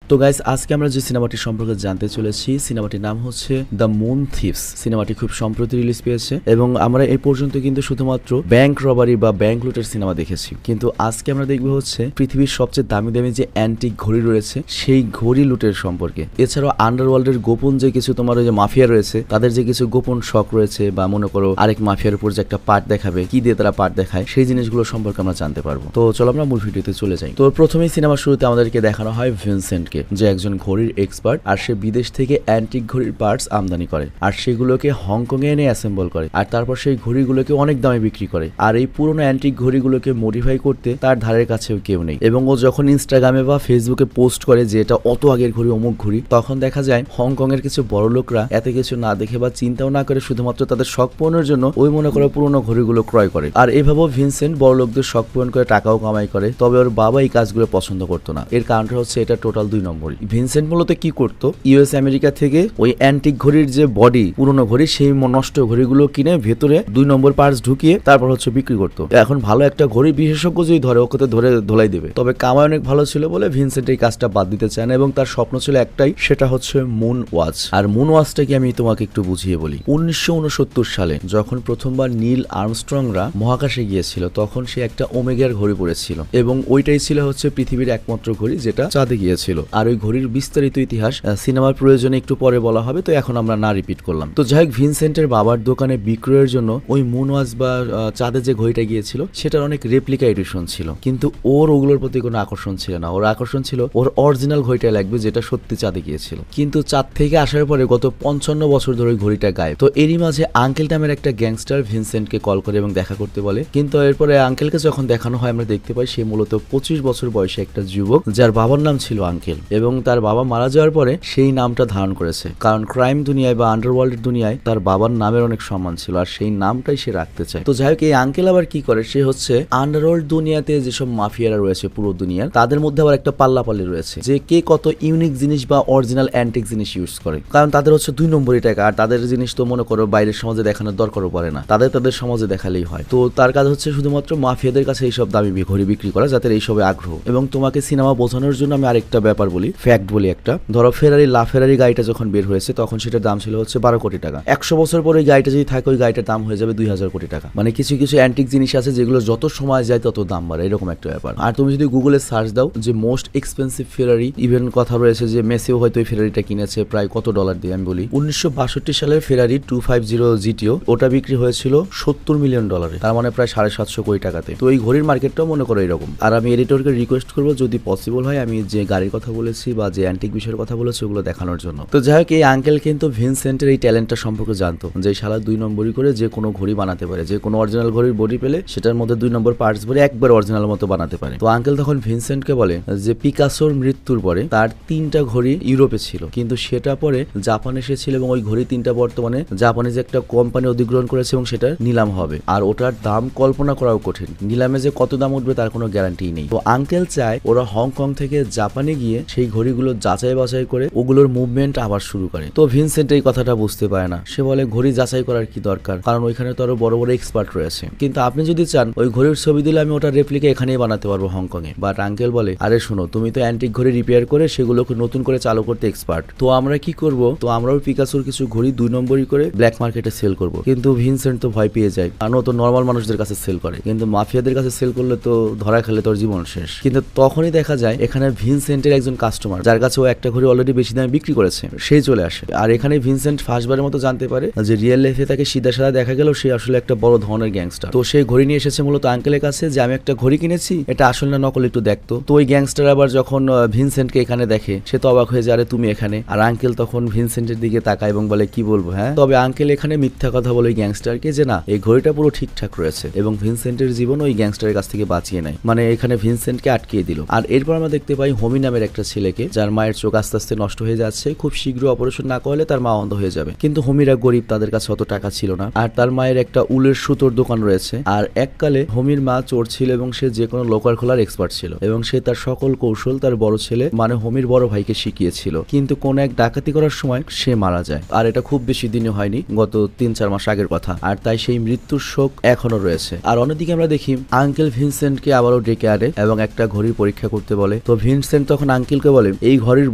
তো গাইস, আজকে আমরা যে সিনেমাটি সম্পর্কে জানতে চলেছি, সিনেমাটির নাম হচ্ছে দ্য মুন থিভস। সিনেমাটি খুব সম্প্রতি রিলিজ পেয়েছে এবং আমরা এই পর্যন্ত কিন্তু শুধুমাত্র ব্যাংক রবারি বা ব্যাংক লুটের সিনেমা দেখেছি, কিন্তু আজকে আমরা দেখবো হচ্ছে পৃথিবীর সবচেয়ে দামি দামি যে অ্যান্টিক ঘড়ি রয়েছে সেই ঘড়ি লুটের সম্পর্কে। এছাড়াও আন্ডারওয়ার্ল্ডের গোপন যে কিছু তোমার ওই যে মাফিয়া রয়েছে, তাদের যে কিছু গোপন শখ রয়েছে, বা মনে করো আরেক মাফিয়ার উপর যে একটা পার্ট দেখাবে, কি দিয়ে তারা পার্ট দেখায়, সেই জিনিসগুলো সম্পর্কে আমরা জানতে পারবো। তো চলো আমরা মূল ভিডিওতে চলে যাই। তো প্রথমেই সিনেমার শুরুতে আমাদেরকে দেখানো হয় ভিনসেন্টকে, যে একজন ঘড়ির এক্সপার্ট, আর সে বিদেশ থেকে অ্যান্টিক ঘড়ির পার্টস আমদানি করে আর সেগুলোকে হংকং এ এনে অ্যাসেম্বল করে, আর তারপর সেই ঘড়িগুলোকে অনেক দামে বিক্রি করে। আর এই পুরোনো অ্যান্টিক ঘড়িগুলোকে মডিফাই করতে তার ধারের কাছেও কেউ নেই। এবং ও যখন ইনস্টাগ্রামে বা ফেসবুকে পোস্ট করে যে এটা অত আগের ঘড়ি, অমুক ঘড়ি, তখন দেখা যায় হংকং এর কিছু বড় লোকরা এত কিছু না দেখে বা চিন্তাও না করে শুধুমাত্র তাদের শখ পূরণের জন্য ওই মনে করে পুরোনো ঘড়িগুলো ক্রয় করে। আর এভাবেও ভিনসেন্ট বড় লোকদের শখ পূরণ করে টাকাও কামাই করে। তবে ওর বাবা এই কাজগুলো পছন্দ করতো না। এর কারণটা হচ্ছে এটা টোটাল 2 নম্বরই। ভিনসেন্ট মূলত কি করতো, ইউএস আমেরিকা থেকে ওই অ্যান্টিক ঘড়ির যে বডি, পুরোনো ঘড়ি, সেই নষ্ট ঘড়িগুলো কিনে ভেতরে 2 নম্বর পার্টস ঢুকিয়ে তারপর হচ্ছে বিক্রি করতো। এখন ভালো একটা ঘড়ি বিশেষজ্ঞ যদি ধরে, ওকে তো ধরে ধোলাই দেবে। তবে কামাই অনেক ভালো ছিল বলে ভিনসেন্ট এই কাজটা বাদ দিতে চায় না এবং তার স্বপ্ন ছিল একটাই, সেটা হচ্ছে মুন ওয়াচ। আর মুন ওয়াচটা কি আমি তোমাকে একটু বুঝিয়ে বলি। 1969 সালে যখন প্রথমবার নীল আর্মস্ট্রংরা মহাকাশে গিয়েছিল, তখন সে একটা ওমেগার ঘড়ি পড়েছিল এবং ওইটাই ছিল হচ্ছে পৃথিবীর একমাত্র ঘড়ি যেটা চাঁদে গিয়েছিল। আর ওই ঘড়ির বিস্তারিত ইতিহাস সিনেমার প্রয়োজনে একটু পরে বলা হবে, তো এখন আমরা না রিপিট করলাম। তো যাই হোক, ভিনসেন্টের বাবার দোকানে বিক্রয়ের জন্য ওই মুন ওয়াচ বা চাঁদে যে ঘড়িটা গিয়েছিল সেটার অনেক রেপ্লিকা এডিশন ছিল, কিন্তু ওর ওগুলোর প্রতি কোনো আকর্ষণ ছিল না। ওর আকর্ষণ ছিল ওর অরিজিনাল ঘড়িটা লাগবে যেটা সত্যি চাঁদে গিয়েছিল। কিন্তু চাঁদ থেকে আসার পরে গত 55 বছর ধরে ওই ঘড়িটা গায়েব। তো এরই মাঝে আঙ্কেল নামের একটা গ্যাংস্টার ভিনসেন্টকে কল করে এবং দেখা করতে বলে, কিন্তু এরপরে আঙ্কেলকে যখন দেখানো হয় আমরা দেখতে পাই সে মূলত 25 বছর বয়সে একটা যুবক, যার বাবার নাম ছিল আঙ্কেল, এবং তার বাবা মারা যাওয়ার পরে সেই নামটা ধারণ করেছে, কারণ ক্রাইম দুনিয়ায় বা আন্ডারওয়ার্ল্ডের দুনিয়ায় তার বাবার নামের অনেক সম্মান ছিল আর সেই নামটাই সে রাখতে চায়। তো যাই হোক, এই আঙ্কেল আবার কি করে, সে হচ্ছে আন্ডারওয়ার্ল্ড দুনিয়াতে যেসব মাফিয়ারা রয়েছে পুরো দুনিয়ার, তাদের মধ্যে আবার একটা পাল্লাপাল্লি রয়েছে যে কে কত ইউনিক জিনিস বা অরিজিনাল অ্যান্টিক জিনিস ইউজ করে, কারণ তাদের হচ্ছে 2 নম্বরই টাকা। আর তাদের জিনিস তো মনে করো বাইরের সমাজে দেখানোর দরকারও পড়ে না, তাদের সমাজে দেখালেই হয়। তো তার কাজ হচ্ছে শুধুমাত্র মাফিয়াদের কাছে এইসব দামি ঘড়ি বিক্রি করা, যাদের এইসবে আগ্রহ। এবং তোমাকে সিনেমা বোঝানোর জন্য আমি আরেকটা ব্যাপার বলি, ফ্যাক্ট বলি একটা। ধরো ফেরারি গাড়িটা যখন বের হয়েছে তখন সেটার দাম ছিল হচ্ছে 12 কোটি টাকা। 100 বছর পরে ওই গাড়িটা যদি থাকে, ওই গাড়িটার দাম হয়ে যাবে 2000 কোটি টাকা। মানে কিছু কিছু অ্যান্টিক জিনিস আছে যেগুলো যত সময় যায় তত দাম বাড়ে, এরকম একটা ব্যাপার। আর তুমি যদি গুগলে সার্চ দাও যে মোস্ট এক্সপেন্সিভ ফেরারি, ইভেন কথা রয়েছে যে মেসিও হয়তো ওই ফেরারিটা কিনেছে প্রায় কত ডলার দিয়ে, আমি বলি 1962 সালের ফেরারি 250 জিটিও, ওটা বিক্রি হয়েছিল $70 মিলিয়ন, তার মানে প্রায় 750 কোটি টাকাতে। তো এই ঘড়ির মার্কেটটাও মনে করো এরকম। আর আমি এডিটরকে রিকোয়েস্ট করবো যদি পসিবল হয় আমি যে গাড়ির কথা বলেছি বা যে অ্যান্টিক বিষয়ের কথা বলেছি ওগুলো দেখানোর জন্য। তো যাই হোক, এই আঙ্কেল কিন্তু ভিনসেন্টের এই ট্যালেন্টটা সম্পর্কে জানতো, যে শালা 2 নম্বরই করে যে কোনো ঘড়ি বানাতে পারে, যে কোনো অরিজিনাল ঘড়ির বডি পেলে সেটার মধ্যে 2 নম্বর পার্টস ভরে একবার অরিজিনাল মতো বানাতে পারে। তো আঙ্কেল তখন ভিনসেন্টকে বলে যে পিকাসোর মৃত্যুর পরে তার 3টা ঘড়ি ইউরোপে ছিল, কিন্তু সেটা পরে জাপানে এসেছিল এবং ওই ঘড়ি 3টা বর্তমানে জাপানে যে একটা কোম্পানি অধিগ্রহণ করেছে এবং সেটা নিলাম হবে। আর ওটার দাম কল্পনা করাও কঠিন, নিলামে যে কত দাম উঠবে তার কোনো গ্যারান্টি নেই। তো আঙ্কেল চায় ওরা হংকং থেকে জাপানে গিয়ে সেই ঘড়িগুলো যাচাই বাছাই করে ওগুলোর মুভমেন্ট আবার শুরু করে। তো ভিনসেন্ট এই কথাটা বুঝতে পারে না, সে বলে ঘড়ি যাচাই করার কি দরকার, কারণ ওইখানে তো আরো বড় বড় এক্সপার্ট রয়েছে, কিন্তু আপনি যদি চান ওই ঘড়ির ছবি দিলে আমি ওটার রেপ্লিকা এখানেই বানাতে পারবো হংকং এ। বাট আঙ্কেল বলে, আরে শোনো, তুমি তো অ্যান্টিক ঘড়ি রিপেয়ার করে সেগুলোকে নতুন করে চালু করতে এক্সপার্ট, তো আমরা কি করব, তো আমরাও পিকাসোর কিছু ঘড়ি 2 নম্বরই করে ব্ল্যাক মার্কেটে সেল করব। কিন্তু ভিনসেন্ট তো ভয় পেয়ে যায়, কারণ ও তো নর্মাল মানুষদের কাছে সেল করে, কিন্তু মাফিয়াদের কাছে সেল করলে তো ধরা খেলে তোর জীবন শেষ। কিন্তু তখনই দেখা যায় এখানে ভিনসেন্টের একজন কাস্টমার, যার কাছে ও একটা ঘড়ি অলরেডি বেশি দামে বিক্রি করেছে, সেই চলে আসে। আর এখানে ভিনসেন্ট ফার্স্টবারের মতো জানতে পারে যে রিয়েল লাইফে তাকে সিধা সাদা দেখা গেল সে আসলে একটা বড় ধরনের গ্যাংস্টার। তো সেই ঘড়ি নিয়ে এসেছে মূলত আঙ্কেলের কাছে যে আমি একটা ঘড়ি কিনেছি, এটা আসল না নকল একটু দেখতো। তো ওই গ্যাংস্টার আবার যখন ভিনসেন্টকে এখানে দেখে সে তো অবাক হয়ে যায়, আরে তুমি এখানে। আর আঙ্কেল তখন ভিনসেন্টের দিকে তাকায় এবং বলে, কি বলবো হ্যাঁ। তবে আঙ্কেল এখানে মিথ্যা কথা বলে ওই গ্যাংস্টারকে যে না, এই ঘড়িটা পুরো ঠিকঠাক রয়েছে, এবং ভিনসেন্টের জীবন ওই গ্যাংস্টারের কাছ থেকে বাঁচিয়ে নেয়, মানে এখানে ভিনসেন্টকে আটকিয়ে দিল। আর এরপর আমরা দেখতে পাই হোমি নামের একটা ছেলেকে, যার মায়ের চোখ আস্তে আস্তে নষ্ট হয়ে যাচ্ছে, খুব শীঘ্র অপারেশন না করলে তার মা অন্ধ হয়ে যাবে। কিন্তু হোমিরা গরিব, তাদের কাছে অত টাকা ছিল না, আর তার মায়ের একটা উলের সুতোর দোকান রয়েছে। আর এককালে হোমির মা চোর ছিল এবং সে যে কোনো লোকার খোলার এক্সপার্ট ছিল, এবং সে তার সকল কৌশল তার বড় ছেলে মানে হোমির বড় ভাইকে শিখিয়েছিল। কিন্তু কোন এক ডাকাতি করার সময় সে মারা যায়, আর এটা খুব বেশি দিনে হয়নি, গত 3-4 মাস আগের কথা। আর তাই সেই মৃত্যুর শোক এখনো রয়েছে। আর অন্যদিকে আমরা দেখি আঙ্কেল ভিনসেন্টকে আবারও ডেকে আনে এবং একটা ঘড়ির পরীক্ষা করতে বলে। তো ভিনসেন্ট তখন আঙ্কেল আঙ্কেলকে বলে এই ঘড়ির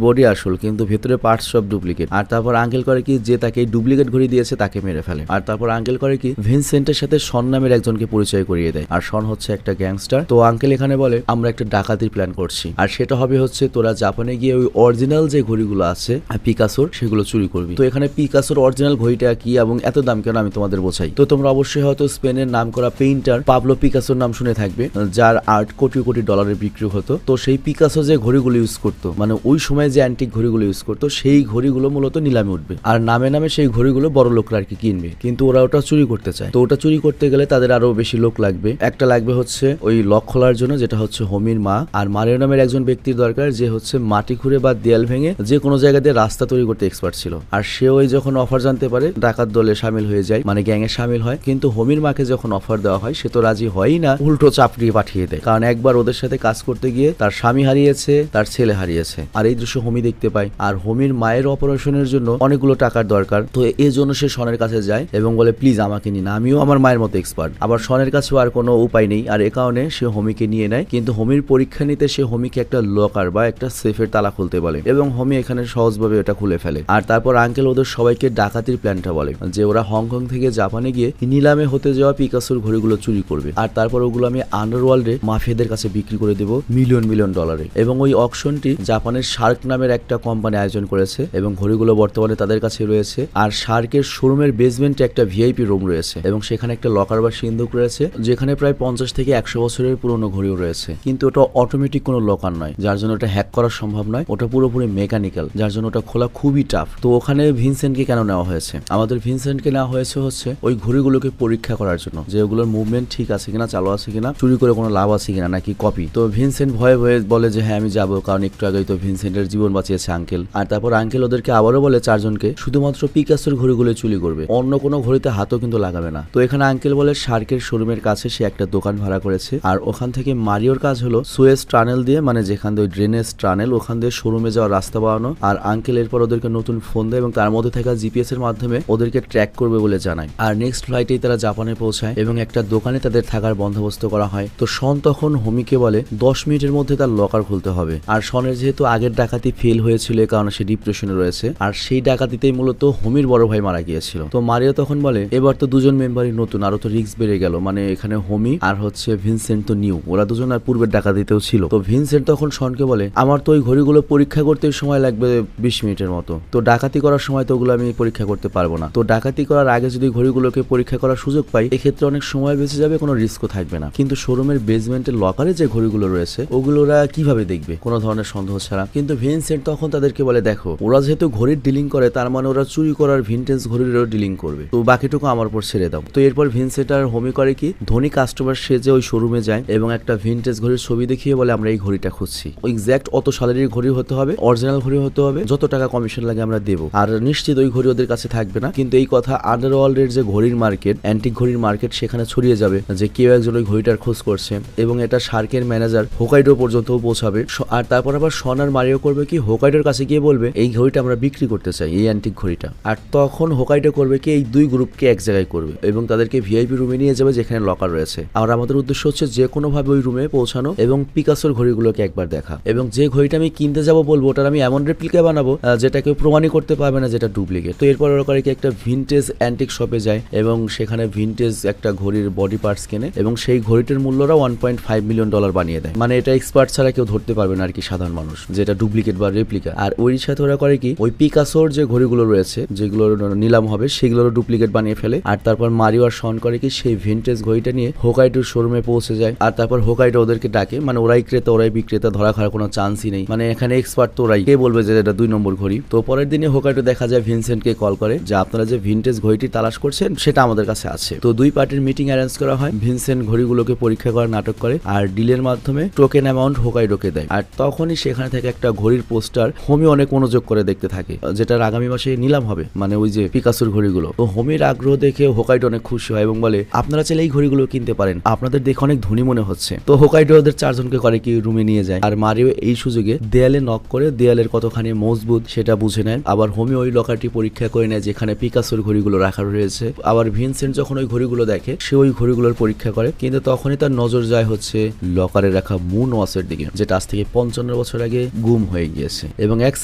বডি আসল কিন্তু ভেতরে পার্টস সব ডুপ্লিকেট। আর তারপর আঙ্কেল করে কি যে তাকে ডুপ্লিকেট ঘড়ি দিয়েছে তাকে মেরে ফেলে। আর তারপর আঙ্কেল করে কি ভিনসেন্টের সাথে শন নামের একজনকে পরিচয় করিয়ে দেয়। আর শন হচ্ছে একটা গ্যাংস্টার। তো আঙ্কেল এখানে বলে আমরা একটা ডাকাতির প্ল্যান করছি, আর সেটা হবে হচ্ছে তোরা জাপানে গিয়ে ওই অরিজিনাল যে ঘড়িগুলো আছে পিকাসোর সেগুলো চুরি করবি। তো এখানে পিকাসোর অরিজিনাল ঘড়িটা কি এবং এত দাম কেন আমি তোমাদের বোঝাই। তো তোমরা অবশ্যই হয়তো স্পেনের নাম করা পেইন্টার পাবলো পিকাসোর নাম শুনে থাকবে, যার আর্ট কোটি কোটি ডলারের বিক্রি হতো। তো সেই পিকাসো যে ঘড়িগুলো ইউজ করতো, মানে ওই সময় যে অ্যান্টিক ঘড়িগুলো ইউজ করতো, সেই ঘড়িগুলো মূলত নিলামে উঠবে আর নামে নামে সেই ঘড়িগুলো বড় লোকরা আর কি কিনবে। কিন্তু ওরা ওটা চুরি করতে চায়। তো ওটা চুরি করতে গেলে তাদের আরো বেশি লোক লাগবে। একটা লাগবে হচ্ছে ওই লক খোলার জন্য, যেটা হচ্ছে হোমির মা। আর মারিও নামের একজন ব্যক্তির দরকার যে হচ্ছে মাটি খুঁড়ে বা দেয়াল ভেঙে যে কোনো জায়গা দিয়ে রাস্তা তৈরি করতে এক্সপার্ট ছিল। আর সে ওই যখন অফার জানতে পারে ডাকাত দলে সামিল হয়ে যায়, মানে গ্যাংয়ে সামিল হয়। কিন্তু হোমির মাকে যখন অফার দেওয়া হয় সে তো রাজি হয়ই না, উল্টো চাপড়িয়ে পাঠিয়ে দেয়। কারণ একবার ওদের সাথে কাজ করতে গিয়ে তার স্বামী হারিয়েছে, তার ছেলে হারিয়েছে। আর এই দৃশ্য হোমি দেখতে পায়। আর হোমির মায়ের অপারেশনের জন্য অনেকগুলো টাকার দরকার। তো এই জন্য সে শনের কাছে যায় এবং বলে প্লিজ আমাকে নিন, আমিও আমার মায়ের মতো এক্সপার্ট। আবার শনের কাছেও আর কোনো উপায় নেই, আর এ কারণে সে হোমিকে নিয়ে নেয়। কিন্তু হোমির পরীক্ষা নিতে সে হোমিকে একটা লকার বা একটা সেফের তালা খুলতে বলে এবং হোমি এখানে সহজভাবে এটা খুলে ফেলে। আর তারপর আঙ্কেল ওদের সবাইকে ডাকাতির প্ল্যানটা বলে যে ওরা হংকং থেকে জাপানে গিয়ে নিলামে হতে যাওয়া পিকাসোর ঘড়িগুলো চুরি করবে। আর তারপর ওগুলো আমি আন্ডারওয়ার্ল্ডে মাফিয়াদের কাছে বিক্রি করে দেবো মিলিয়ন মিলিয়ন ডলারে। এবং ওই অকশনটি জাপানের শার্ক নামের একটা কোম্পানি আয়োজন করেছে এবং ঘড়িগুলো বর্তমানে তাদের কাছে রয়েছে। আর শার্কের শোরুমের বেসমেন্টে একটা ভিআইপি রুম রয়েছে এবং সেখানে একটা লকার বা সিন্ধুক রয়েছে, যেখানে প্রায় 50 থেকে 100 বছরের পুরনো ঘড়িও রয়েছে। কিন্তু ওটা অটোমেটিক কোনো লকার নয়, যার জন্য ওটা হ্যাক করা সম্ভব নয়। ওটা পুরোপুরি মেকানিক্যাল, যার জন্য ওটা খোলা খুবই টাফ। তো ওখানে ভিনসেন্টকে কেন নেওয়া হয়েছে? আমাদের ভিনসেন্টকে নেওয়া হয়েছে হচ্ছে ওই ঘড়িগুলোকে পরীক্ষা করার জন্য, যে ওগুলোর মুভমেন্ট ঠিক আছে কিনা, চালু আছে কিনা, চুরি করে কোনো লাভ আছে কিনা, নাকি কপি। তো ভিনসেন্ট ভয়ে ভয়ে বলে যে হ্যাঁ আমি যাবো, কারণ একটু আগেই তো ভিনসেন্টের জীবন বাঁচিয়েছে আঙ্কেল। আর তারপর আঙ্কেল ওদেরকে আবারও বলে চারজনকে শুধুমাত্র পিকাসোর ঘড়িগুলো চুরি করবে, অন্য কোনো ঘড়িতে হাতও কিন্তু লাগাবে না। তো এখানে আঙ্কেল বলে শার্কের শোরুমের কাছে সে একটা দোকান ভাড়া করেছে, আর ওখান থেকে মারিওর কাজ হলো সুয়েজ টানেল দিয়ে, মানে যেখান দিয়ে ড্রেনেজ টানেল, ওখান দিয়ে শোরুমে যাওয়ার রাস্তা বানানো। আর আঙ্কেল এরপর ওদেরকে নতুন ফোন দেয় এবং তার মধ্যে থাকা জিপিএস এর মাধ্যমে ওদেরকে ট্র্যাক করবে বলে জানায়। আর নেক্সট ফ্লাইটেই তারা জাপানে পৌঁছায় এবং একটা দোকানে তাদের থাকার বন্দোবস্ত করা হয়। তো শন তখন হোমিকে বলে 10 মিনিটের মধ্যে তার লকার খুলতে হবে। আর শনের যেহেতু আগের ডাকাতি ফেল হয়েছিল কারণ সে ডিপ্রেশনে রয়েছে, আর সেই ডাকাতিতেই মূলত হোমির বড় ভাই মারা গিয়েছিল। তো মারিও তখন বলে এবার তো দুজন মেম্বারই নতুন, আরো তো রিস্ক বেড়ে গেল, মানে এখানে হোমি আর হচ্ছে ভিনসেন্ট তো নিউ, ওরা দুজন আর পূর্বের ডাকাতিতেও ছিল। তো ভিনসেন্ট তখন শনকে বলে আমার তো ওই ঘড়িগুলো পরীক্ষা করতে সময় লাগবে 20 মিনিটের মতো, তো ডাকাতি করার সময় তো ওগুলো আমি পরীক্ষা করতে পারবো না। তো ডাকাতি করার আগে যদি ঘড়িগুলোকে পরীক্ষা করার সুযোগ পাই এক্ষেত্রে অনেক সময় বেঁচে যাবে, কোনো রিস্কও থাকবে না। কিন্তু শোরুমের বেসমেন্টের লকারে যে ঘড়িগুলো রয়েছে ওগুলো ওরা কিভাবে দেখবে কোনো ধরনের সন্দেহ ছাড়া? কিন্তু ভিনসেন্ট তখন তাদেরকে বলে দেখো ওরা যেহেতু ঘড়ির ডিলিং করে তার মানে ওরা চুরি করার ভিনটেজ ঘড়িরও ডিলিং করবে, তো বাকিটুকু আমার উপর ছেড়ে দাও। তো এরপর ভিনসেন্ট আর হোমি করে কি ধনী কাস্টমার সেজে ওই শোরুমে যায় এবং একটা ভিনটেজ ঘড়ির ছবি দেখিয়ে বলে আমরা এই ঘড়িটা খুঁজছি, এক্সাক্ট অত সালের ঘড়ি হতে হবে, অরিজিনাল ঘড়ি হতে হবে, যত টাকা কমিশন লাগে আমরা দেবো। আর নিশ্চিত ওই ঘড়ি ওদের কাছে থাকবে না। কিন্তু এই কথা আন্ডারওয়ার্ল্ডের যে ঘড়ির মার্কেট, অ্যান্টিক ঘড়ির মার্কেট, সেখানে ছড়িয়ে যাবে যে কেউ একজন ওই ঘড়িটার খোঁজ করছে এবং এটা শার্কের ম্যানেজার হোকাইডো পর্যন্ত পৌঁছাবে। আর তারপর আবার শন আর মারিও করবে কি হোকাইডোর কাছে গিয়ে বলবে এই ঘড়িটা আমরা বিক্রি করতে চাই, এই অ্যান্টিক ঘড়িটা। আর তখন হোকাইডো করবে কি এই দুই গ্রুপকে এক জায়গায় করবে এবং তাদেরকে ভিআইপি রুমে নিয়ে যাবে যেখানে লকার রয়েছে। আর আমাদের উদ্দেশ্য হচ্ছে যে কোনো ভাবে ওই রুমে পৌঁছানো এবং পিকাসোর ঘড়িগুলোকে একবার দেখা, এবং যে ঘড়িটা আমি কিনতে যাবো বলবো ওটার আমি এমন রেপ্লিকা বানাবো যেটা কেউ প্রমাণই করতে পারবে না যেটা ডুপ্লিকেট। তো এরপর ওরা করে কি একটা ভিনটেজ অ্যান্টিক শপে যায় এবং সেখানে ভিনটেজ একটা ঘড়ির বডি পার্টস কেনে এবং সেই ঘড়িটার মূল্যরা $1.5 মিলিয়ন বানিয়ে দেয়। মানে এটা এক্সপার্ট ছাড়া কেউ ধরতে পারবে না আর কি সাধারণ মানুষ যেটা ডুপ্লিকেট বা রেপ্লিকা। আর ওই সাথে ওরা করে কি ওই পিকাসোর যে ঘড়িগুলো রয়েছে যেগুলোর নিলাম হবে সেগুলোর ডুপ্লিকেট বানিয়ে ফেলে। আর তারপর মারিও আর শন করে কি সেই ভিনটেজ ঘড়িটা নিয়ে হোকাইডোর শোরুমে পৌঁছে যায়। আর তারপর হোকাইডো ওদেরকে ডাকে, মানে ওরাই ক্রেতা ওরাই বিক্রেতা, ধরা খাওয়ার কোনো চান্সই নেই, মানে এখানে এক্সপার্ট তো ওরাই, কে বলবে যে এটা 2 নম্বর ঘড়ি। তো পরের দিনে হোকাইডো দেখা যায় ভিনসেন্টকে কল করে যে আপনারা যে ভিনটেজ ঘড়িটি তালাশ করছেন সেটা আমাদের কাছে আছে। তো দুই পার্টির মিটিং অ্যারেঞ্জ করা হয়, ভিনসেন্ট ঘড়িগুলোকে পরীক্ষা করার নাটক করে আর ডিলের মাধ্যমে টোকেন অ্যামাউন্ট হোকাইডোকে দেয়। আর তখনই সেখানে থেকে একটা ঘড়ির পোস্টার হোমি অনেক মনোযোগ করে দেখতে থাকে, যেটার আগামী মাসে নিলাম হবে, মানে ওই যে পিকাসোর ঘড়িগুলো। তো হোমির আগ্রহ দেখে হোকাইডো অনেক খুশি হয় এবং বলে আপনারা চাইলে এই ঘড়িগুলো কিনতে পারেন, আপনাদের দেখে অনেক ধনী মনে হচ্ছে। তো হোকাইডো ওদের 4 জনকে করে কি রুমে নিয়ে যায় আর মারিও এই সুযোগে দেয়ালে নক করে দেয়ালের কতখানি মজবুত সেটা বুঝে নেয়। আবার হোমি ওই লকারটি পরীক্ষা করে নেয় যেখানে পিকাসোর ঘড়িগুলো রাখা রয়েছে। আবার ভিনসেন্ট যখন ওই ঘড়িগুলো দেখে সে ওই ঘড়িগুলোর পরীক্ষা করে, কিন্তু তখনই তার নজর যায় হচ্ছে লকারে রাখা মুন ওয়াচের দিকে, যেটা আজ থেকে 55 বছর বছর আগে গুম হয়ে গিয়েছে এবং 1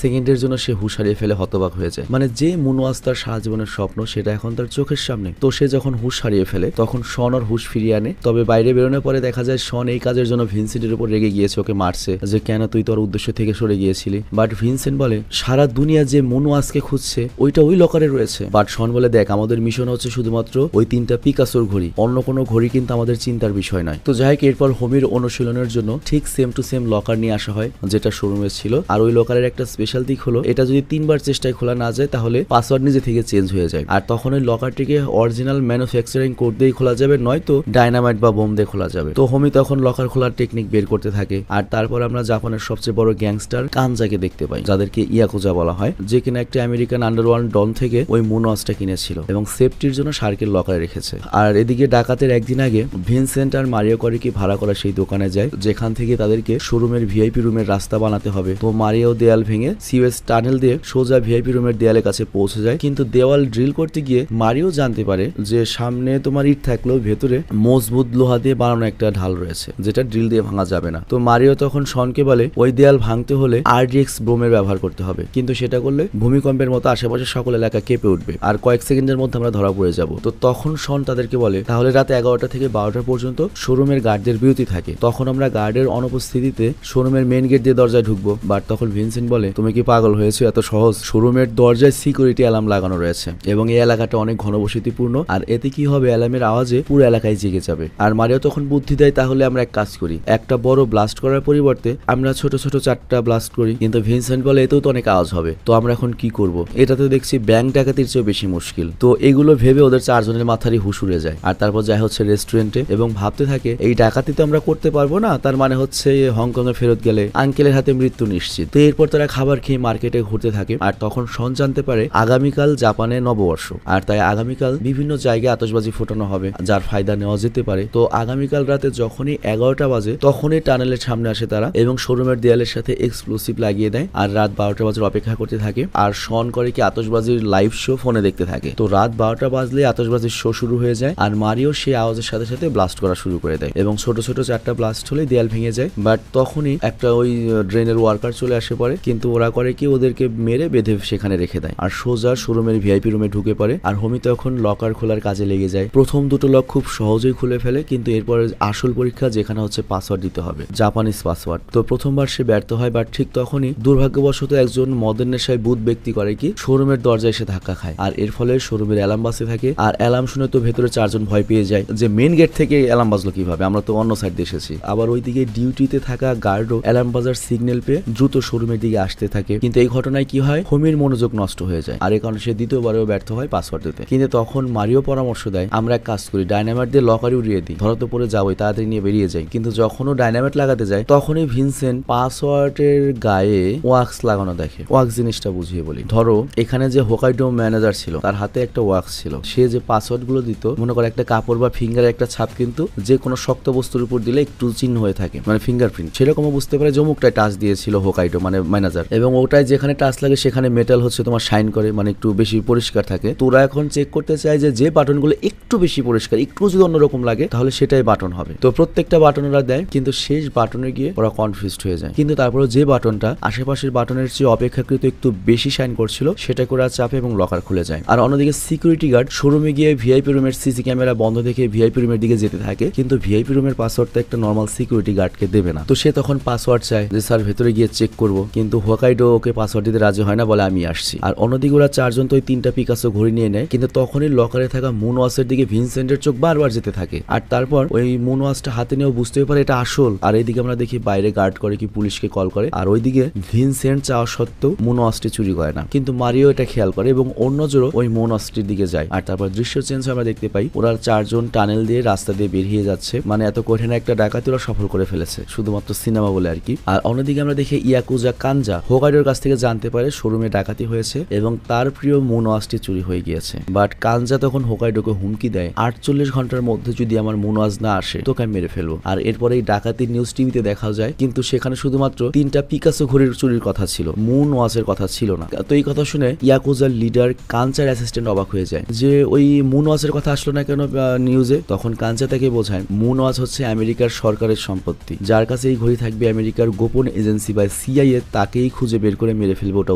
সেকেন্ডের জন্য সে হুঁশ হারিয়ে ফেলে হতবাক হয়ে যায়। মানে যে মুনওয়াজ তার সারা জীবনের স্বপ্ন সেটা এখন তার চোখের সামনে। তো সে যখন হুঁশ হারিয়ে ফেলে তখন শন ওর হুঁশ ফিরিয়ে আনে। তবে বাইরে বেরোনোর পরে দেখা যায় শন এই কাজের জন্য ভিনসেন্টের উপর রেগে গিয়েছে, ওকে মারছে যে কেন তুই তোর উদ্দেশ্য থেকে সরে গিয়েছিলি। বাট ভিনসেন্ট বলে সারা দুনিয়া যে মুনওয়াজকে খুঁজছে ওইটা ওই লকারে রয়েছে। বাট শন বলে দেখ আমাদের মিশন হচ্ছে শুধুমাত্র ওই 3টা পিকাসোর ঘড়ি, অন্য কোনো ঘড়ি কিন্তু আমাদের চিন্তার বিষয় নয়। তো যাই হোক এরপর হোমির অনুশীলনের জন্য ঠিক সেম টু সেম লকার নিয়ে আসা হয় যেটা শোরুমে ছিল। আর ওই লকারের একটা স্পেশাল দিক হলো এটা যদি 3বার চেষ্টায় খোলা না যায় তাহলে পাসওয়ার্ড নিজে থেকে চেঞ্জ হয়ে যায়। আর তখন ওই লকারটিকে অরিজিনাল ম্যানুফ্যাকচারিং কোড দিয়ে খোলা যাবে, নয়তো ডাইনামাইট বা বোম দিয়ে খোলা যাবে। তো হোমি তখন লকার খোলার টেকনিক বের করতে থাকে। আর তারপর আমরা জাপানের সবচেয়ে বড় গ্যাংস্টার কানজাকে দেখতে পাই, যাদেরকে ইয়াকুজা বলা হয়, যে কিনা একটা আমেরিকান আন্ডারওয়ার্ল্ড ডন থেকে ওই মুনওয়াজটা কিনেছিল এবং সেফটির জন্য শার্কের লকারে রেখেছে। আর এদিকে ডাকাতের একদিন আগে ভিনসেন্ট আর মারিও করিকি ভাড়া করা সেই দোকানে যায় যেখান থেকে তাদেরকে শোরুমের ভিআইপি রুমের রাস্তা বানাতে হবে। তো মারিও দেয়াল ভেঙে সিওএস টানেল দিয়ে সোজা ভিআইপি রুমের দেয়ালের কাছে পৌঁছে যায়, কিন্তু দেওয়াল ড্রিল করতে গিয়ে মারিও জানতে পারে যে সামনে তোমার ইট থাকলেও ভেতরে মজবুত লোহা দিয়ে বানানো একটা ঢাল রয়েছে যেটা ড্রিল দিয়ে ভাঙা যাবে না। তো মারিও তখন শনকে বলে ওই দেয়াল ভাঙতে হলে আরডিএক্স বোমের ব্যবহার করতে হবে, কিন্তু সেটা করলে ভূমিকম্পের মতো আশেপাশে সকল এলাকা কেঁপে উঠবে আর কয়েক সেকেন্ডের মধ্যে আমরা ধরা পড়ে যাব। তো তখন শন তাদেরকে বলে তাহলে রাত 11টা থেকে 12টা পর্যন্ত শোরুমের গার্ডদের বিরতি থাকে, তখন আমরা গার্ডের অনুপস্থিতিতে শোরুমের মেন গেট দিয়ে দরজায় ঢুকবো। বাট তখন ভিনসেন্ট বলে তুমি কি পাগল হয়েছো? এত সহজ? শোরুমের দরজায় সিকিউরিটি অ্যালার্ম লাগানো রয়েছে এবং এই এলাকাটা অনেক ঘনবসতিপূর্ণ, আর এতে কি হবে অ্যালার্মের আওয়াজে পুরো এলাকায় জেগে যাবে। আর মারিও তখন বুদ্ধি দেয় তাহলে আমরা এক কাজ করি, একটা বড় ব্লাস্ট করার পরিবর্তে আমরা ছোট ছোট 4টা ব্লাস্ট করি। কিন্তু ভিনসেন্ট বলে এতেও তো অনেক আওয়াজ হবে, তো আমরা এখন কি করব? এটা তো দেখছি ব্যাংক ডাকাতির চেয়েও বেশি মুশকিল। তো এগুলো ভেবে ওদের 4 জনের মাথারই হুশ উড়ে যায়। আর তারপর যায় হচ্ছে রেস্টুরেন্টে এবং ভাবতে থাকে এই ডাকাতি তো আমরা করতে পারবো না, তার মানে হচ্ছে হংকং এ ফেরত গেলে আঙ্কেলের হাতে মৃত্যু নিশ্চিত। তো এরপর তারা খাবার খেয়ে মার্কেটে ঘুরতে থাকে। আর তখন শন জানতে পারে আগামীকাল জাপানে নববর্ষ, আর তাই আগামীকাল বিভিন্ন জায়গায় আতশবাজি ফোটানো হবে যার ফায়দা নেওয়া যেতে পারে। তো আগামীকাল রাতে যখনই 11টা বাজে তখনই টানেলের সামনে আসে তারা এবং শোরুমের দেয়ালের সাথে এক্সপ্লোসিভ লাগিয়ে দেয়। আর রাত 12টা বাজার অপেক্ষা করতে থাকে। আর শন করে কি আতশবাজির লাইভ শো ফোনে দেখতে থাকে। তো রাত 12টা বাজলে আতশবাজির শো শুরু হয়ে যায় আর মারিও সেই আওয়াজের সাথে সাথে ব্লাস্ট করা শুরু করে দেয় এবং ছোট ছোট 4টা ব্লাস্ট হলে দেয়াল ভেঙে যায়। বাট তখনই একটা ওই ড্রেনের ওয়ার্কার চলে আসে পড়ে, কিন্তু ওরা করে কি ওদেরকে মেরে বেঁধে সেখানে রেখে দেয় আর সোজা শোরুমের ভিআইপি রুমে ঢুকে পড়ে। আর হোমি তখন লকার খোলার কাজে লেগে যায়। প্রথম 2টো লক খুব সহজেই খুলে ফেলে, কিন্তু এরপরে আসল পরীক্ষা যেখানে হচ্ছে পাসওয়ার্ড দিতে হবে, জাপানিজ পাসওয়ার্ড। তো প্রথমবার সে ব্যর্থ হয়। বাট ঠিক তখনই দুর্ভাগ্যবশত একজন মদের নেশায় বুধ ব্যক্তি করে কি শোরুমের দরজায় এসে ধাক্কা খায় আর এর ফলে শোরুমের অ্যালার্ম বাজতে থাকে। আর অ্যালার্ম শুনে তো ভেতরে 4 জন ভয় পেয়ে যায় যে মেন গেট থেকে অ্যালার্ম বাজলো কিভাবে, আমরা তো অন্য সাইড দিয়ে এসেছি। আবার ওইদিকে ডিউটিতে থাকা গার্ডও অ্যালার্ম বাজার সিগন্যাল পেয়ে দ্রুত শোরুমের দিকে আসতে থাকে। কিন্তু এই ঘটনায় কি হয়, হোমির মনোযোগ নষ্ট হয়ে যায় আর এই কারণে সে দ্বিতীয়বারেও ব্যর্থ হয় পাসওয়ার্ড দিতে। কিন্তু তখন মারিও পরামর্শ দেয় আমরা এক কাজ করি, ডাইনামাইট দিয়ে লকারে উড়িয়ে দিই, ধরা তো পরে যাবোই, তাড়াতাড়ি নিয়ে বেরিয়ে যাই। কিন্তু যখনও ডাইনামাইট লাগাতে যায় তখনই ভিনসেন্ট পাসওয়ার্ডের গায়ে ওয়াক্স লাগানো দেখে। ওয়াক্স জিনিসটা বুঝিয়ে বলি, ধরো এখানে যে হোকাইডো ম্যানেজার ছিল তার হাতে একটা ওয়াক্স ছিল, সে যে পাসওয়ার্ড গুলো দিত মনে করে একটা কাপড় বা ফিঙ্গারের একটা ছাপ কিন্তু যে কোনো শক্ত বস্তুর উপর দিলে একটু চিহ্ন হয়ে থাকে, মানে ফিঙ্গারপ্রিন্ট। সেরকমও বুঝতে পারে জমুকটায় টাচ দিয়েছিল হোকাইডো মানে ম্যানেজার, এবং ওটাই যেখানে টাচ লাগে সেখানে মেটাল হচ্ছে তোমার শাইন করে, মানে একটু বেশি পরিষ্কার থাকে। তোরা এখন চেক করতে চায় যে বাটনগুলো একটু বেশি পরিষ্কার, একটু যদি অন্যরকম লাগে তাহলে সেটাই বাটন হবে। তো প্রত্যেকটা বাটন ওরা দেয়, কিন্তু শেষ বাটনে গিয়ে ওরা কনফিউজড হয়ে যায়। কিন্তু তারপরে যে বাটনটা আশেপাশের বাটনের চেয়ে অপেক্ষাকৃত একটু বেশি শাইন করছিল সেটা করে চাপে এবং লকার খুলে যায়। আর অন্যদিকে সিকিউরিটি গার্ড শোরুমে গিয়ে ভিআইপি রুমের সিসি ক্যামেরা বন্ধ দেখে ভিআইপি রুমের দিকে যেতে থাকে, কিন্তু ভিআইপি রুমের পাসওয়ার্ডটা একটা নর্মাল সিকিউরিটি গার্ডকে দেবে না। তো সে তখন পাসওয়ার্ড চায় যে স্যার ভেতরে গিয়ে চেক করব, কিন্তু হোকাইডো ওকে পাসওয়ার্ড দিতে রাজি হয় না, বলে আমি আসছি। আর অন্যদিকে ওরা 4 জন তো ওই 3টা পিকাসো ঘড়ি নিয়ে নেয়, কিন্তু তখনই লকারে থাকা মুনওয়াসের দিকে ভিনসেন্টের চোখ বারবার যেতে থাকে। আর তারপর ওই মুনওয়াসটা হাতে নিয়েও বুঝতে পারে এটা আসল। আর এইদিকে আমরা দেখি বাইরে গার্ড করে কি পুলিশকে কল করে, আর ওইদিকে ভিনসেন্ট চাওয়া সত্ত্বেও মুনওয়াসটি চুরি করে না, কিন্তু মারিও এটা খেয়াল করে এবং অন্য জোরও ওই মুনওয়াসটির দিকে যায়। আর তারপর দৃশ্য চেঞ্জ আমরা দেখতে পাই ওরা 4 জন টানেল দিয়ে রাস্তা দিয়ে বেরিয়ে যাচ্ছে, মানে এত কঠিন একটা ডাকাতি ওরা সফল করে ফেলেছে শুধুমাত্র সিনেমা বলে আর কি। আর অন্যদিকে আমরা দেখি ইয়াকুজা কানজা হোকাইডোর কাছ থেকে জানতে পারে শোরুমে ডাকাতি হয়েছে এবং তার প্রিয় মুনওয়াসটি চুরি হয়ে গিয়েছে। বাট কানজা তখন হোকাইডোকে হুমকি দেয় 48 ঘন্টার মধ্যে যদি আমার মুনওয়াজ না আসে তোকে আমি মেরে ফেলবো। আর এরপরে এই ডাকাতির নিউজ টিভিতে দেখা যায়, কিন্তু সেখানে শুধুমাত্র 3টা পিকাসো ঘড়ির চুরির কথা ছিল, মুনওয়াজের কথা ছিল না। তো এই কথা শুনে ইয়াকুজার লিডার কানচার অ্যাসিস্ট্যান্ট অবাক হয়ে যায় যে ওই মুনওয়াজের কথা আসলো না কেন নিউজে। তখন কানচা তাকে বোঝায় মুনওয়াজ হচ্ছে আমেরিকার সরকারের সম্পত্তি, যার কাছে এই ঘড়ি থাকবে আমেরিকার গোপন গোপন এজেন্সি বা সিআইএ তাকেই খুঁজে বের করে মেরে ফেলবে, ওটা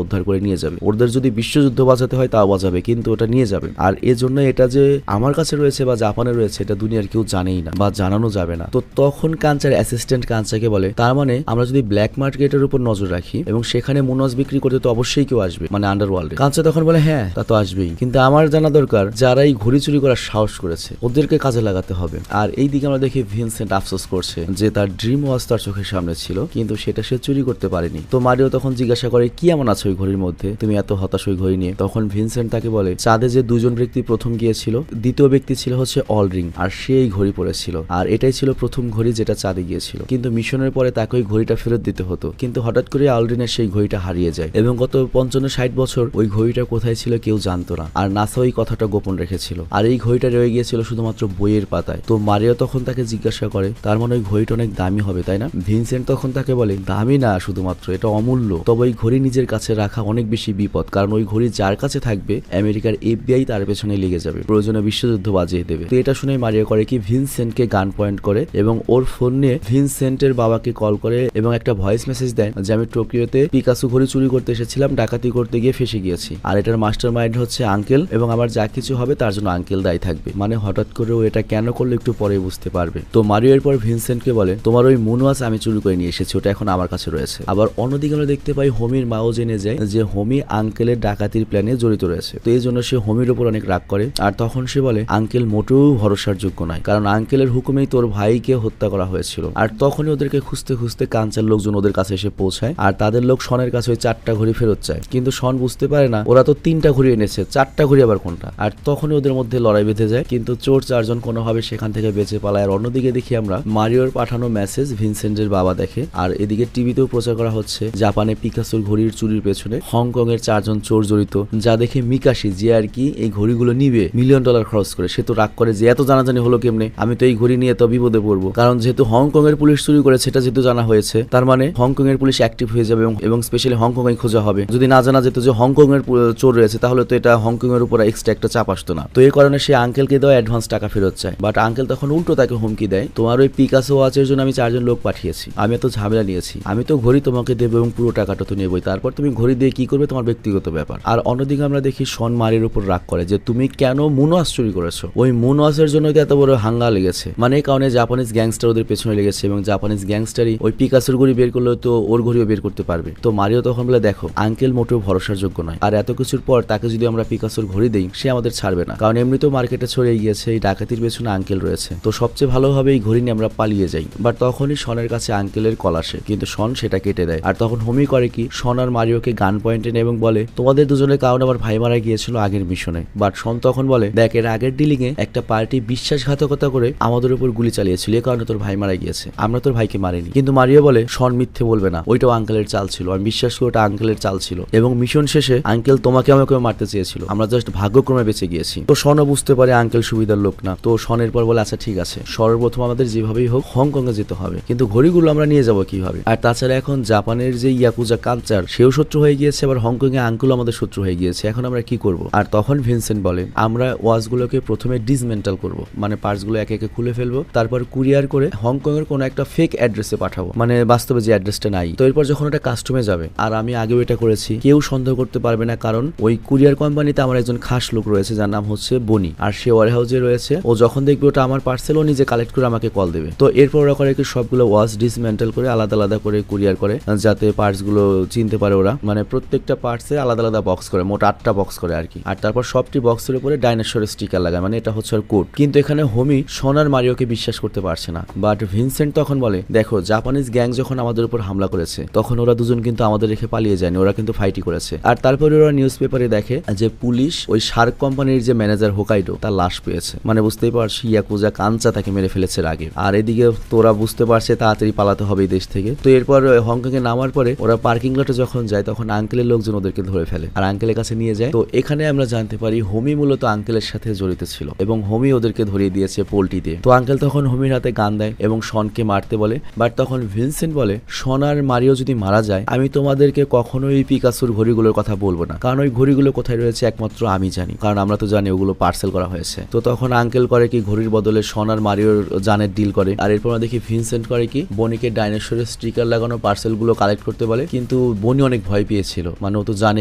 উদ্ধার করে নিয়ে যাবে। ওদের যদি বিশ্বযুদ্ধ বাঁচাতে হয় তাও বাঁচাবে, কিন্তু ওটা নিয়ে যাবে। আর এজন্য এটা যে আমার কাছে রয়েছে বা জাপানে রয়েছে এটা দুনিয়ার কেউ জানেই না বা জানানো যাবে না। তো তখন কাঞ্চার অ্যাসিস্ট্যান্ট কাঞ্চাকে বলে, তার মানে আমরা যদি ব্ল্যাক মার্কেটের উপর নজর রাখি এবং সেখানে মোনাস বিক্রি করতে তো অবশ্যই কেউ আসবে, মানে আন্ডারওয়ার্ল্ডে। কাঞ্চা তখন বলে হ্যাঁ তা তো আসবেই, কিন্তু আমার জানা দরকার যারা এই ঘড়ি চুরি করার সাহস করেছে ওদেরকে কাজে লাগাতে হবে। আর এই দিকে আমরা দেখি ভিনসেন্ট আফসোস করছে যে তার ড্রিম ওয়াচ তার চোখের সামনে ছিল কিন্তু সেটা সে চুরি করতে পারেনি। তো মারিও তখন জিজ্ঞাসা করে কি এমন আছে ওই ঘড়ির মধ্যে, তুমি এত হতাশ ওই ঘড়ি নিয়ে? তখন ভিনসেন্ট তাকে বলে চাঁদে যে দুজন ব্যক্তি প্রথম গিয়েছিল, দ্বিতীয় ব্যক্তি ছিল হচ্ছে অলরিং, আর সে এই ঘড়ি পড়েছিল, আর এটাই ছিল প্রথম ঘড়ি যেটা চাঁদে গিয়েছিল। কিন্তু মিশনের পরে তাকে ওই ঘড়িটা ফেরত দিতে হতো, কিন্তু হঠাৎ করে অলরিনের সেই ঘড়িটা হারিয়ে যায় এবং গত 55-60 বছর ওই ঘড়িটা কোথায় ছিল কেউ জানতো না, আর নাসা ওই কথাটা গোপন রেখেছিল। আর এই ঘড়িটা রয়ে গিয়েছিল শুধুমাত্র বইয়ের পাতায়। তো মারিও তখন তাকে জিজ্ঞাসা করে তার মানে ওই ঘড়িটা অনেক দামি হবে তাই না? ভিনসেন্ট তখন তাকে বলে দামি না, শুধুমাত্র এটা অমূল্য। তবে ওই ঘড়ি নিজের কাছে রাখা অনেক বেশি বিপদ, কারণ ওই ঘড়ি যার কাছে থাকবে আমেরিকার FBI তার পেছনে লেগে যাবে, প্রয়োজনে বিশ্বযুদ্ধ বাজিয়ে দেবে। তো এটা শুনে মারিও করে কি ভিনসেন্টকে গান পয়েন্ট করে এবং ওর ফোন নিয়ে ভিনসেন্টের বাবাকে কল করে এবং একটা ভয়েস মেসেজ দেয় যে আমি টোকিওতে পিকাসো ঘড়ি চুরি করতে এসেছিলাম, ডাকাতি করতে গিয়ে ফেসে গিয়েছি, আর এটার মাস্টার মাইন্ড হচ্ছে আঙ্কেল এবং আমার যা কিছু হবে তার জন্য আঙ্কেল দায়ী থাকবে। মানে হঠাৎ করে ও এটা কেন করলো একটু পরে বুঝতে পারবে। তো মারিও এরপর ভিনসেন্টকে বলে তোমার ওই মুনওয়াচ আমি চুরি করে নিয়ে এসেছি, ওটা এখন আমার কাছে রয়েছে। আবার অন্যদিকে আমরা দেখতে পাই হোমির মাও জেনে যায় যে হোমি আঙ্কেলের ডাকাতির প্ল্যানে জড়িত রয়েছে। তো এই জন্য সে হোমির উপর অনেক রাগ করে, আর তখন সে বলে আঙ্কেল মোটেও ভরসার যোগ্য নয়, কারণ আঙ্কেলের হুকুমেই তোর ভাইকে হত্যা করা হয়েছিল। আর তখনই ওদেরকে খুঁজতে খুঁজতে কাঞ্চার লোকজন ওদের কাছে এসে পৌঁছায়, আর তাদের লোক শনের কাছে ওই 4টা ঘড়ি ফেরত চায়, কিন্তু শন বুঝতে পারে না ওরা তো 3টা ঘড়ি এনেছে, 4টা ঘড়ি আবার কোনটা। আর তখনই ওদের মধ্যে লড়াই বেঁধে যায়, কিন্তু চোর 4জন কোনোভাবে সেখান থেকে বেঁচে পালায়। আর অন্যদিকে দেখি আমরা মারিওর পাঠানো মেসেজ ভিনসেন্টের বাবা দেখে, আর এদিকে টিভিতেও প্রচার করা হচ্ছে জাপানে পিকাসোর ঘড়ির চুরির পেছনে হংকং এর 4জন চোর জড়িত, যা দেখে মিকাশি যে আর কি এই ঘড়িগুলো নিবে $1 মিলিয়ন খরচ করে, সে তো রাগ করে যে এত জানাজানি হলো কেমনে, আমি তো এই ঘড়ি নিয়ে তো বিপদে পড়বো। কারণ যেহেতু হংকং এর পুলিশ চুরি করে সেটা যেহেতু জানা হয়েছে, তার মানে হংকং এর পুলিশ অ্যাক্টিভ হয়ে যাবে এবং স্পেশালি হংকং এ খোঁজা হবে। যদি না জানা যেত যে হংকং এর চোর রয়েছে তাহলে তো এটা হংকং এর উপর এক্সট্রা একটা চাপ আসতো না। তো এই কারণে সে আঙ্কেলকে দেওয়া অ্যাডভান্স টাকা ফেরত চায়, বাট আঙ্কেল তখন উল্টো তাকে হুমকি দেয় তোমার ওই পিকাসো ওয়াচের জন্য আমি 4জন লোক পাঠিয়েছি, আমি এত ঝামেলা নিয়েছি, আমি তো ঘড়ি তোমাকে দেবো এবং পুরো টাকাটা তো নেবই, তারপর তুমি ঘড়ি দিয়ে কি করবে তোমার ব্যক্তিগত ব্যাপার। আর অন্যদিকে আমরা দেখি শন মারির উপর রাগ করে যে তুমি কেন মুনওয়াচ চুরি করেছো, ওই মুনওয়াচের জন্য এত বড় হাঙ্গা লেগেছে, মানে এই কারণে জাপানিজ গ্যাংস্টার ওদের পেছনে লেগেছে এবং জাপানিজ গ্যাংস্টারই ওই পিকাসোর ঘড়ি বের করলে তো ওর ঘড়িও বের করতে পারবে। তো মারিও তখন বলে দেখো আঙ্কেল মোটেও ভরসার যোগ্য নয়, আর এত কিছুর পর তাকে যদি আমরা পিকাসোর ঘড়ি দেই সে আমাদের ছাড়বে না, কারণ এমনিতেও মার্কেটে ছড়িয়ে গিয়েছে এই ডাকাতির পেছনে আঙ্কেল রয়েছে, তো সবচেয়ে ভালো হবে এই ঘড়ি নিয়ে আমরা পালিয়ে যাই। বাট তখনই শনের কাছে আঙ্কেলের কল আসে, কিন্তু শন সেটা কেটে দেয়। আর তখন হোমি করে কি শন আর মারিওকে গান পয়েন্টে নেয় এবং বলে তোমাদের দুজনের কারণে আমার ভাই মারা গিয়েছিল আগের মিশনে। বাট শন তখন বলে দেখ এর আগের ডিলিং এ একটা পার্টি বিশ্বাসঘাতকতা করে আমাদের উপর গুলি চালিয়েছিল, এ কারণে তোর ভাই মারা গিয়েছে, আমরা তোর ভাইকে মারিনি। কিন্তু মারিও বলে শন মিথ্যে বলবে না, ওইটাও আঙ্কেলের চাল ছিল, আমি বিশ্বাস করি ওটা আঙ্কেলের চাল ছিল এবং মিশন শেষে আঙ্কেল তোমাকে আমাকে মারতে চেয়েছিল, আমরা জাস্ট ভাগ্যক্রমে বেঁচে গিয়েছি। তো শনও বুঝতে পারে আঙ্কেল সুবিধার লোক না। তো শনের পর বলে আচ্ছা ঠিক আছে সর্বপ্রথম আমাদের যেভাবেই হোক হংকং এ যেতে হবে, কিন্তু ঘড়িগুলো আমরা নিয়ে যাবো কিভাবে? আর তাছাড়া এখন জাপানের যে ইয়াকুজা কালচার সেও শত্রু হয়ে গিয়েছে, আবার হংকং এ আঙ্কেল আমাদের শত্রু হয়ে গিয়েছে, এখন আমরা কি করব? আর তখন ভিনসেন্ট বলে আমরা ওয়াচগুলোকে প্রথমে ডিসমেন্টাল করব, মানে পার্টসগুলো একে একে খুলে ফেলবো, তারপর কুরিয়ার করে হংকং এর কোনো একটা ফেক অ্যাড্রেসে পাঠাবো, মানে বাস্তবে যে অ্যাড্রেসটা নাই। তো এরপর যখন ওটা কাস্টমে যাবে, আর আমি আগেও এটা করেছি, কেউ সন্দেহ করতে পারবে না, কারণ ওই কুরিয়ার কোম্পানিতে আমার একজন খাস লোক রয়েছে যার নাম হচ্ছে বনি, আর সে ওয়ার হাউসে রয়েছে, ও যখন দেখবে ওটা আমার পার্সেল ও নিজে কালেক্ট করে আমাকে কল দেবে। তো এরপর ওরা করে কি সবগুলো ওয়াচ ডিসমেন্টাল করে আলাদা আলাদা করে কুরিয়ার করে যাতে পার্টস গুলো চিনতে পারে ওরা, মানে প্রত্যেকটা পার্টসে আলাদা আলাদা বক্স করে, মোট 8টা বক্স করে আর কি। আর তারপর সবটি বক্সের উপরে ডাইনোসরের স্টিকার লাগায়, মানে এটা হচ্ছে আর কোড। কিন্তু এখানে হোমি সোনার মারিওকে বিশ্বাস করতে পারছে না। বাট ভিনসেন্ট তখন বলে দেখো জাপানিজ গ্যাং যখন আমাদের উপর হামলা করেছে তখন ওরা দুজন কিন্তু আমাদের রেখে পালিয়ে যায়নি, ওরা কিন্তু ফাইটই করেছে। আর তারপরে ওরা নিউজ পেপারে দেখে যে পুলিশ ওই শার্ক কোম্পানির যে ম্যানেজার হোকাইডো তার লাশ পেয়েছে, মানে বুঝতেই পারছি ইয়াকুজা কাঞ্চা তাকে মেরে ফেলেছে আগে। আর এদিকে তোরা বুঝতে পারছে তাড়াতাড়ি পালাতে হবে এই দেশ থেকে। তো এরপর হংকং এ নামার পরে ওরা পার্কিং লটে যখন যায় তখন আঙ্কেলের লোকজন ওদেরকে ধরে ফেলে আর আঙ্কেলের কাছে নিয়ে যায়। তো এখানে আমরা জানতে পারি হোমি মূলত আঙ্কেলের সাথে জড়িত ছিল এবং হোমি ওদেরকে ধরিয়ে দিয়েছে পোল্টি দিয়ে। তো আঙ্কেল তখন হোমির হাতে গান দেয় এবং শনকে মারতে বলে। বাট তখন ভিনসেন্ট বলে শন আর মারিও যদি মারা যায় আমি তোমাদেরকে কখনোই পিকাসোর ঘড়িগুলোর কথা বলবো না, কারণ ওই ঘড়িগুলো কোথায় রয়েছে একমাত্র আমি জানি, কারণ আমরা তো জানি ওগুলো পার্সেল করা হয়েছে। তো তখন আঙ্কেল করে কি ঘড়ির বদলে শন আর মারিওর জানের ডিল করে। আর এরপর আমরা দেখি ভিনসেন্ট করে কি বনিকে ডাইনোসরের স্টিকার লাগানো পার্সেল গুলো কালেক্ট করতে বলে, কিন্তু বনি অনেক ভয় পেয়েছিল, মানে ও তো জানে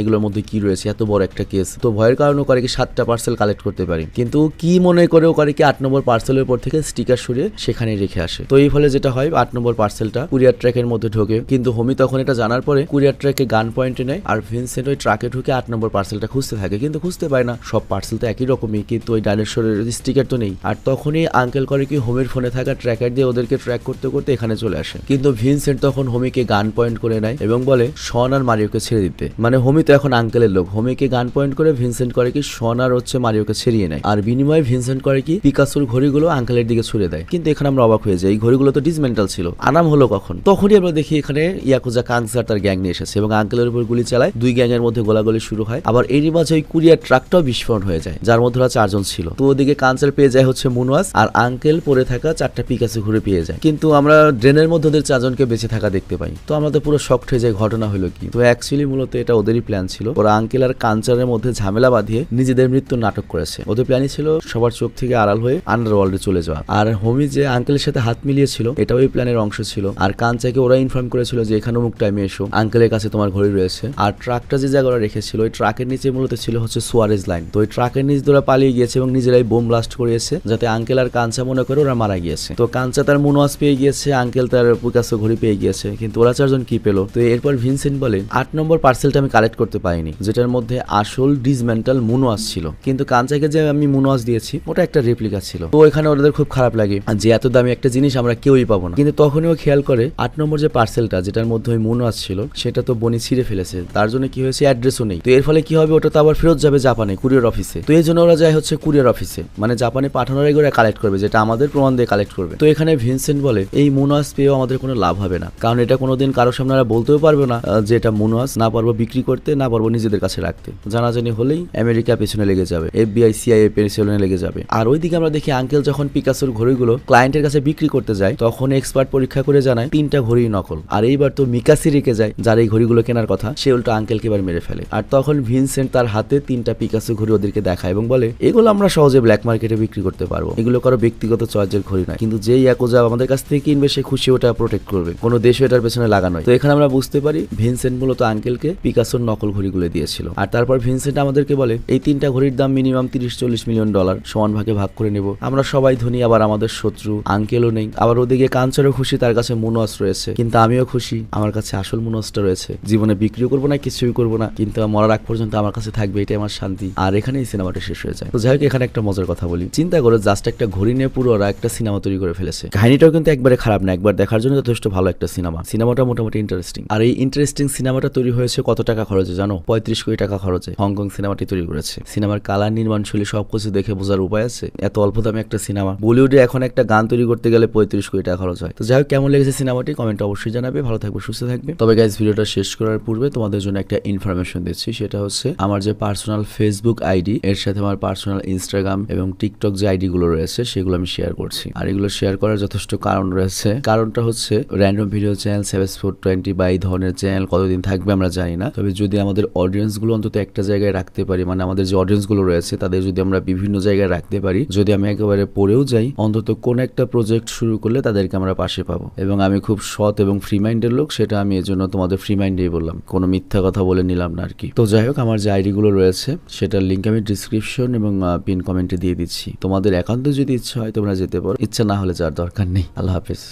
এগুলোর মধ্যে কি রয়েছে, এত বড় একটা কেস, তো ভয়ের কারণে করে কি 7টা পার্সেল কালেক্ট করতে পারে, কিন্তু কি মনে করে ও করে কি 8 নম্বর পার্সেলের উপর থেকে স্টিকার সরিয়ে সেখানেই রেখে আসে। তো এই ফলে যেটা হয় 8 নম্বর পার্সেলটা কুরিয়ার ট্র্যাকের মধ্যে ঢোকে, কিন্তু হোমি তখন এটা জানার পরে কুরিয়ার ট্র্যাকে গান পয়েন্টে নেয় আর ভিনসেন্ট ওই ট্রাকে ঢুকে 8 নম্বর পার্সেলটা খুঁজতে থাকে, কিন্তু খুঁজতে পায় না, সব পার্সেল তো একই রকমই, কিন্তু ওই ডাইনোসরের স্টিকার তো নেই। আর তখনই আঙ্কেল করে কি হোমির ফোনে থাকা ট্র্যাকার দিয়ে ওদেরকে ট্র্যাক করতে করতে এখানে চলে আসে, কিন্তু ভিনসেন্ট তখন হোমিকে গান পয়েন্ট করে নেয় এবং বলে শন আর মারিওকে ছেড়ে দিতে। মানে হোমি তো এখন আঙ্কেলের লোক, হোমিকে গান পয়েন্ট করে ভিনসেন্ট করে কি শন আর হচ্ছে মারিওকে ছেড়িয়ে নেয়, আর বিনিময়ে ভিনসেন্ট করে কি পিকাসোর ঘড়িগুলো আঙ্কেলের দিকে ছুড়ে দেয়। কিন্তু এখানে আমরা অবাক হয়ে যাই, এই ঘড়িগুলো তো ডিসমেন্টাল ছিল, আনাম হলো কখন? তখনই আমরা দেখি এখানে ইয়াকুজা কাংসার তার গ্যাং নিয়ে এসেছে এবং আঙ্কেলের উপর গুলি চালায়, দুই গ্যাংয়ের মধ্যে গোলাগুলি শুরু হয়। আবার এরই মাঝে ওই কুরিয়ার ট্রাকটাও বিস্ফোরণ হয়ে যায়, যার মধ্যে 4জন ছিল। তো ওদিকে কাঞ্চার পেয়ে যায় হচ্ছে মুনওয়াজ, আর আঙ্কেল পরে থাকা 4টা পিকাসো ঘুরে পেয়ে যায়, কিন্তু আমরা ড্রেনের মধ্যে ওদের 4জনকে বেঁচে থাকা দেখতে পাই। তো আমরা তো পুরো শকড হয়ে যায়, ঘটনা হলো কি? তো অ্যাকচুয়ালি মূলত এটা ওদেরই প্ল্যান ছিল, ওরা আঙ্কেল আর কাঞ্চারের মধ্যে ঝামেলা বাঁধিয়ে নিজেদের মৃত্যুর নাটক করেছে। ওদের প্ল্যানই ছিল সবার চোখ থেকে আড়াল হয়ে আন্ডারওয়ার্ল্ডে চলে যাওয়া, আর হোমি যে আঙ্কেলের সাথে হাত মিলিয়েছিল এটাও এই প্ল্যানের অংশ ছিল। আর কাঞ্চাকে ওরা ইনফর্ম করেছিল যে এখানে অমুক টাইমে এসো, আঙ্কেলের কাছে তোমার ঘড়ি রয়েছে। আর ট্রাকটা যে জায়গায় রেখেছিল ওই ট্রাকের নিচে মূলত ছিল হচ্ছে সুয়ারেজ লাইন, তো ওই ট্রাকের নিচ ধরে পালিয়ে গিয়েছে এবং নিজেরাই বোম ব্লাস্ট করিয়েছে যাতে আঙ্কেল আর কাঞ্চা মনে করে ওরা মারা গিয়েছে। তো কাঞ্চা তার মুনওয়াজ পেয়ে গিয়েছে, আঙ্কেল তার পিকাসো ঘড়ি পেয়ে গিয়েছে, কিন্তু ওরা 4জন কি পেলো? তো এরপর ভিনসেন্ট বলে 8 নম্বর পার্সেলটা আমি কালেক্ট করতে পারিনি, যেটার মধ্যে আসল ডিসমেন্টাল মুনওয়াজ ছিল, কিন্তু কাঞ্চাকে যে আমি মুনওয়াজ দিয়েছি ওটা একটা রেপ্লিকা ছিল। তো এখানে ওদের খুব খারাপ লাগে যে এত দামি একটা জিনিস আমরা কেউই পাবো না, কিন্তু তখনই ও খেয়াল করে 8 নম্বর যে পার্সেলটা যেটার মধ্যে ওই মুনওয়াজ ছিল সেটা তো বনি ছিঁড়ে ফেলেছে, তার জন্য কি হয়েছে অ্যাড্রেসও নেই। তো এর ফলে কি হবে, ওটা তো আবার ফেরত যাবে জাপানে কুরিয়ার অফিসে। তো এই জন্য ওরা যায় হচ্ছে কুরিয়ার অফিসে, মানে জাপানে পাঠানোর আগে ওরা কালেক্ট করবে, যেটা আমাদের প্রমাণ দিয়ে কালেক্ট করবে। তো এখানে ভিনসেন্ট বলে এই মুনওয়াজ পেয়েও আমাদের কোনো লাভ হবে না, কারণ এটা কোনোদিন কারোর সামনে ওরা বলতেও পারবে না যে এটা মুনওয়াজ, না পারবো বিক্রি করতে, না পারবো নিজেদের কাছে রাখতে। জানাজানি হলেই আমেরিকা পেছনে লেগে যাবে, FBI CIA পেছনে লেগে যাবে। আর ওইদিকে আমরা দেখি আঙ্কেল যখন পিকাসোর ঘড়িগুলো ক্লায়েন্টের কাছে বিক্রি করতে যায় তখন এক্সপার্ট পরীক্ষা করে জানায় 3টা ঘড়ি নকল। আর এইবার তো মিকাসি রেখে যায়, যার এই ঘড়িগুলো কেনার কথা, সে উল্টো আঙ্কেলকে এবার মেরে ফেলে। আর তখন ভিনসেন্ট তার হাতে 3টা পিকাসো ঘড়ি ওদেরকে দেখায় এবং বলে এগুলো আমরা সহজে ব্ল্যাক মার্কেটে বিক্রি করতে পারবো, এগুলো কারো ব্যক্তিগত চয়েসের ঘড়ি নয়, কিন্তু যেই ইয়াকুজা আমাদের কাছ থেকে কিনবে সে খুশি ওটা প্রোটেক্ট করবে, কোনো দেশও এটার পেছনে লাগানো। তো এখানে আমরা বুঝতে পারি ভিনসেন্ট মূলত আঙ্কেলকে পিকাসোর নকল ঘড়িগুলো দিয়েছিল। আর তারপর ভিনসেন্ট আমাদেরকে বলে এই 3টা ঘড়ির দাম মিনিমাম $30-40 মিলিয়ন, সমান ভাগে ভাগ করে নেব, আমরা সবাই ধনী, আবার আমাদের শত্রু আঙ্কেলও নেই। আবার ওদিকে কাঞ্চারও খুশি, তার কাছে মুনওয়াজ রয়েছে, কিন্তু আমিও খুশি, আমার কাছে আসল মুনওয়াজটা রয়েছে, জীবনে বিক্রিও করবো না, কিছুই করবো না, কিন্তু মরার আগ পর্যন্ত আমার কাছে থাকবে, এটাই আমার শান্তি। আর এখানেই সিনেমাটা শেষ হয়ে যায়। তো যাই হোক, এখানে একটা মজার কথা বলি, চিন্তা করে জাস্ট একটা ঘড়ি নিয়ে পুরো ওরা একটা সিনেমা তৈরি করে ফেলেছে। কাহিনীটাও কিন্তু একবারে খারাপ না, একবার দেখার জন্য যথেষ্ট ভালো একটা সিনেমা। সিনেমাটা মোটামুটি ইন্টারেস্টিং। আর এই ইন্টারেস্টিং সিনেমাটা তৈরি হয়েছে কত টাকা খরচে জানো? 35 কোটি টাকা খরচে হংকং সিনেমাটি তৈরি করেছে। সিনেমার কালার, নির্মাণ শৈলী সবকিছু দেখে বোঝার উপায় আছে, এত অল্প দামে একটা সিনেমা। বলিউডে এখন একটা গান তৈরি করতে গেলে 35 কোটি টাকা খরচ হয়। তো যাই হোক, কেমন লেগেছে সিনেমাটি কমেন্টে অবশ্যই জানাবে। ভালো থাকবে, সুস্থ থাকবে। তবে গাইস, ভিডিওটা শেষ করার পূর্বে তোমাদের জন্য একটা ইনফরমেশন দিচ্ছি, সেটা হচ্ছে আমার যে পার্সোনাল ফেসবুক আইডি, এর সাথে আমার পার্সোনাল ইনস্টাগ্রাম এবং টিকটক যে আইডি গুলো রয়েছে সেগুলো আমি শেয়ার করছি। আর এগুলো শেয়ার করার যথেষ্ট কারণ রয়েছে। কারণটা হচ্ছে র্যান্ডম ভিডিও চ্যানেল 7420 বা এই ধরনের চ্যানেল কতদিন থাকবে আমরা জানি না, তবে যদি আমাদের অডিয়েন্স গুলো অন্তত একটা জায়গায় রাখতে পারি, মানে আমাদের যে অডিয়েন্স গুলো রয়েছে তাদের যদি আমরা বিভিন্ন জায়গায় রাখতে পারি, যদি আমি একেবারে পড়েও যাই, অন্তত কোন একটা প্রজেক্ট শুরু করলে তাদেরকে আমরা পাশে পাবো। এবং আমি খুব সৎ এবং ফ্রি মাইন্ডের লোক, সেটা আমি এর জন্য তোমাদের ফ্রি মাইন্ডেই বললাম, কোনো মিথ্যা কথা বলে নিলাম না আর কি। তো যাই হোক, আমার যে আইডি গুলো রয়েছে সেটার লিঙ্ক আমি ডিসক্রিপশন এবং পিন কমেন্টে দিয়ে দিচ্ছি। তোমাদের একান্ত যদি ইচ্ছা হয় তোমরা যেতে পারো, ইচ্ছা না হলে যাওয়ার দরকার নেই। আল্লাহ হাফেজ।